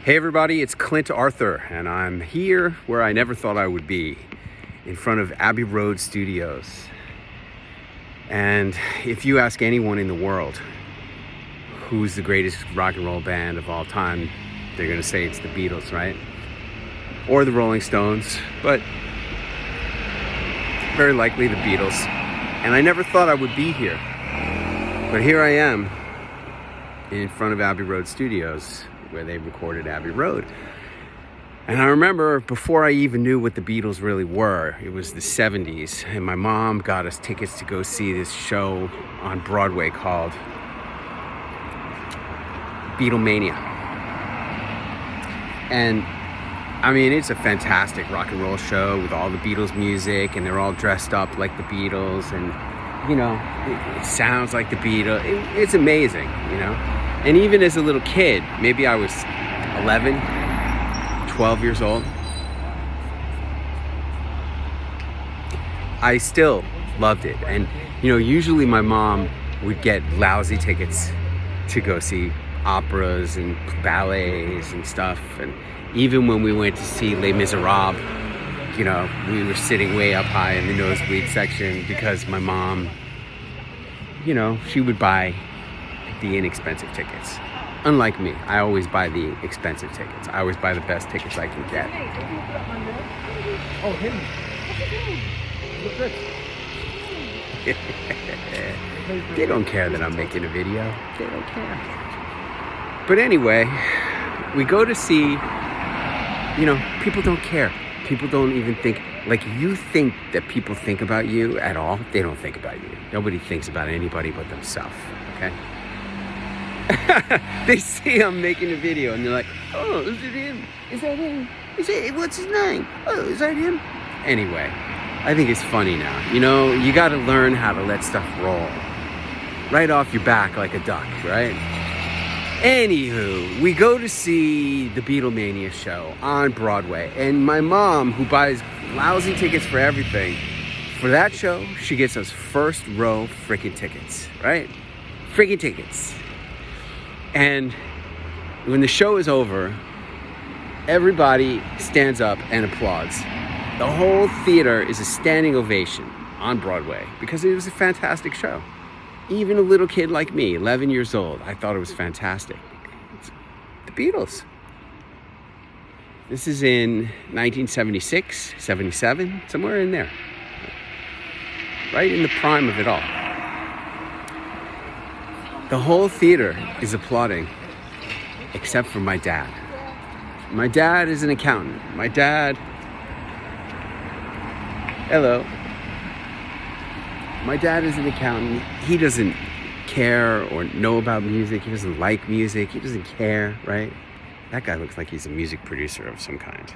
Hey everybody, it's Clint Arthur, and I'm here where I never thought I would be, in front of Abbey Road Studios. And if you ask anyone in the world who's the greatest rock and roll band of all time, they're gonna say it's the Beatles, right? Or the Rolling Stones, but very likely the Beatles. And I never thought I would be here, but here I am in front of Abbey Road Studios, where they recorded Abbey Road. And I remember before I even knew what the Beatles really were, it was the 70s, and my mom got us tickets to go see this show on Broadway called Beatlemania. And I mean, it's a fantastic rock and roll show with all the Beatles music, and they're all dressed up like the Beatles, and you know, it sounds like the Beatles. It's amazing, you know. And even as a little kid, maybe I was 11, 12 years old, I still loved it. And, you know, usually my mom would get lousy tickets to go see operas and ballets and stuff. And even when we went to see Les Miserables, you know, we were sitting way up high in the nosebleed section because my mom, you know, she would buy the inexpensive tickets. Unlike me, I always buy the expensive tickets. I always buy the best tickets I can get. Oh, him. They don't care that I'm making a video. They don't care. But anyway, we go to see, you know, people don't care. People don't even think, like, you think that people think about you at all. They don't think about you. Nobody thinks about anybody but themselves, okay? They see I'm making a video and they're like, oh, is it him? Is that him? What's his name? Oh, is that him? Anyway, I think it's funny now. You know, you got to learn how to let stuff roll right off your back like a duck, right? Anywho, we go to see the Beatlemania show on Broadway, and my mom, who buys lousy tickets for everything, for that show, she gets us first row freaking tickets, right? Freaking tickets. And when the show is over, everybody stands up and applauds. The whole theater is a standing ovation on Broadway because it was a fantastic show. Even a little kid like me, 11 years old, I thought it was fantastic. It's the Beatles. This is in 1976, 77, somewhere in there. Right in the prime of it all. The whole theater is applauding, except for my dad. My dad is an accountant. My dad, hello. My dad is an accountant. He doesn't care or know about music. He doesn't like music. He doesn't care, right? That guy looks like he's a music producer of some kind.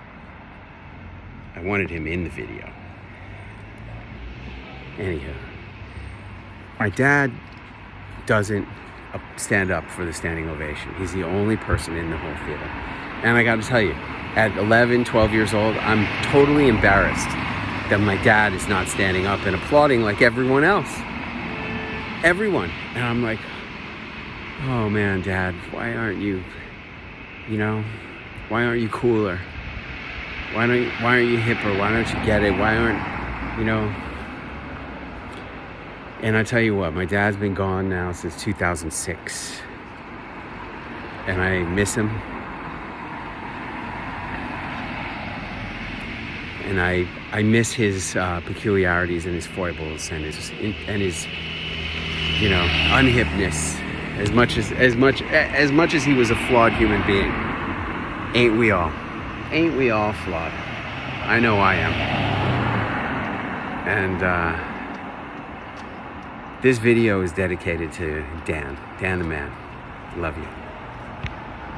I wanted him in the video. Anyhow, my dad doesn't stand up for the standing ovation. He's the only person in the whole theater. And I got to tell you, at 11, 12 years old, I'm totally embarrassed that my dad is not standing up and applauding like everyone else. Everyone. And I'm like, oh man, Dad, why aren't you, you know, why aren't you cooler? Why aren't you hipper? Why don't you get it? Why aren't, you know? And I tell you what, my dad's been gone now since 2006. And I miss him. And I miss his peculiarities and his foibles and his you know, unhipness as much as he was a flawed human being. Ain't we all? Ain't we all flawed? I know I am. And this video is dedicated to Dan the man. Love you.